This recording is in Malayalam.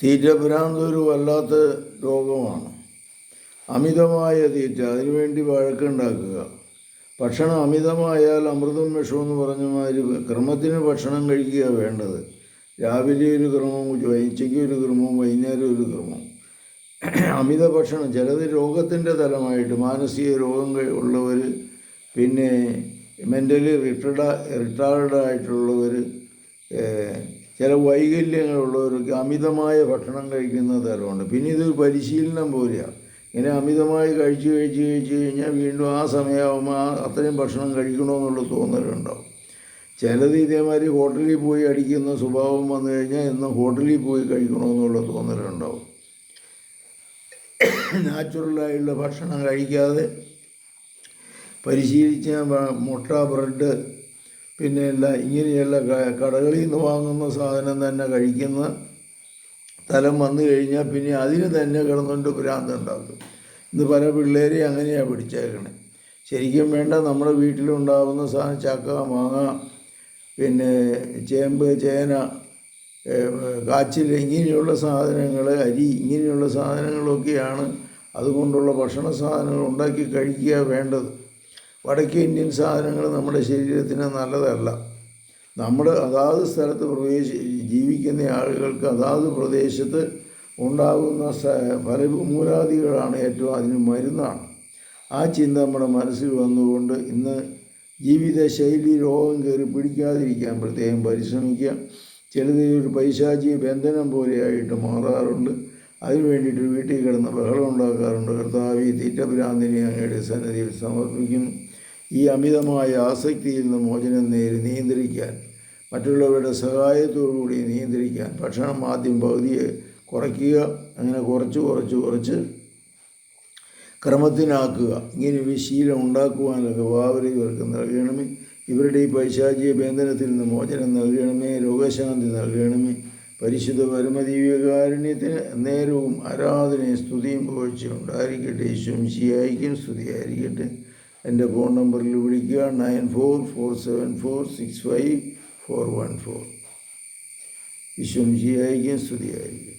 തീറ്റഭ്രാന്ത് ഒരു വല്ലാത്ത രോഗമാണ്. അമിതമായ തീറ്റ, അതിനുവേണ്ടി വഴക്കുണ്ടാക്കുക. ഭക്ഷണം അമിതമായാൽ അമൃതം വിഷമെന്ന് പറഞ്ഞ മാതിരി ക്രമത്തിന് ഭക്ഷണം കഴിക്കുക വേണ്ടത്. രാവിലെ ഒരു ക്രമം, ഉച്ചയ്ക്ക് ഒരു ക്രമവും വൈകുന്നേരം ഒരു ക്രമവും. അമിത ഭക്ഷണം ചിലത് രോഗത്തിൻ്റെ തലമായിട്ട് മാനസിക രോഗം ഉള്ളവർ, പിന്നെ മെൻ്റലി റിട്ടാർഡ് ആയിട്ടുള്ളവർ, ചില വൈകല്യങ്ങളുള്ളവർക്ക് അമിതമായ ഭക്ഷണം കഴിക്കുന്ന തരമുണ്ട്. പിന്നെ ഇതൊരു പരിശീലനം പോലെയാണ്. ഇങ്ങനെ അമിതമായി കഴിച്ച് കഴിഞ്ഞാൽ വീണ്ടും ആ സമയമാകുമ്പോൾ അത്രയും ഭക്ഷണം കഴിക്കണമെന്നുള്ള തോന്നലുണ്ടാവും. ചിലത് ഇതേമാതിരി ഹോട്ടലിൽ പോയി അടിക്കുന്ന സ്വഭാവം വന്നു കഴിഞ്ഞാൽ എന്നും ഹോട്ടലിൽ പോയി കഴിക്കണമെന്നുള്ള തോന്നലുണ്ടാവും. നാച്ചുറലായുള്ള ഭക്ഷണം കഴിക്കാതെ പരിശീലിച്ച മുട്ട, ബ്രെഡ്, പിന്നെ ഇങ്ങനെയുള്ള കടകളിൽ നിന്ന് വാങ്ങുന്ന സാധനം തന്നെ കഴിക്കുന്ന തലം വന്നു കഴിഞ്ഞാൽ പിന്നെ അതിന് തന്നെ കിടന്നുകൊണ്ട് ഭ്രാന്തുണ്ടാക്കും. ഇന്ന് പല പിള്ളേരെയും അങ്ങനെയാണ് പിടിച്ചേക്കണേ. ശരിക്കും വേണ്ട നമ്മുടെ വീട്ടിലുണ്ടാകുന്ന സാധനം, ചക്ക, മാങ്ങ, പിന്നെ ചേമ്പ്, ചേന, കാച്ചിൽ, ഇങ്ങനെയുള്ള സാധനങ്ങൾ, അരി, ഇങ്ങനെയുള്ള സാധനങ്ങളൊക്കെയാണ് അതുകൊണ്ടുള്ള ഭക്ഷണ സാധനങ്ങൾ ഉണ്ടാക്കി കഴിക്കുക വേണ്ടത്. വടക്കേ ഇന്ത്യൻ സാധനങ്ങൾ നമ്മുടെ ശരീരത്തിന് നല്ലതല്ല. നമ്മുടെ അതാത് സ്ഥലത്ത് ജീവിക്കുന്ന ആളുകൾക്ക് അതാത് പ്രദേശത്ത് ഉണ്ടാകുന്ന ഫലമൂലാദികളാണ് ഏറ്റവും അതിന് മരുന്നാണ്. ആ ചിന്ത നമ്മുടെ മനസ്സിൽ വന്നുകൊണ്ട് ഇന്ന് ജീവിതശൈലി രോഗം കയറി പിടിക്കാതിരിക്കാൻ പ്രത്യേകം പരിശ്രമിക്കുക. ചിലത് ഒരു പൈശാചിക ബന്ധനം പോലെയായിട്ട് മാറാറുണ്ട്. അതിനു വേണ്ടിയിട്ട് വീട്ടിൽ കിടന്ന് ബഹളം ഉണ്ടാക്കാറുണ്ട്. കർത്താവേ, തീറ്റഭ്രാന്തിനെ അങ്ങയുടെ സന്നിധിയിൽ സമർപ്പിക്കുന്നു. ഈ അമിതമായ ആസക്തിയിൽ നിന്ന് മോചനം നിയന്ത്രിക്കാൻ, മറ്റുള്ളവരുടെ സഹായത്തോടുകൂടി നിയന്ത്രിക്കാൻ ഭക്ഷണം ആദ്യം പകുതിയെ കുറയ്ക്കുക. അങ്ങനെ കുറച്ച് ക്രമത്തിനാക്കുക. ഇങ്ങനെ ഒരു ശീലം ഉണ്ടാക്കുവാനൊക്കെ ഇവർക്ക് നൽകണമേ. ഇവരുടെ ഈ പൈശാചിക ബന്ധനത്തിൽ നിന്ന് മോചനം നൽകണമേ. രോഗശാന്തി നൽകണമേ. പരിശുദ്ധ പരമദിവ്യകാരുണ്യത്തിന് നേരവും ആരാധനയും സ്തുതിയും പുകഴ്ചയും ഉണ്ടായിരിക്കട്ടെ. ഈശോമിശിഹായ്ക്കും സ്തുതിയായിരിക്കട്ടെ. എൻ്റെ ഫോൺ നമ്പറിൽ വിളിക്കുക 9447465414. ഈശോമിശിഹായ്ക്കും സ്തുതിയായിരിക്കട്ടെ.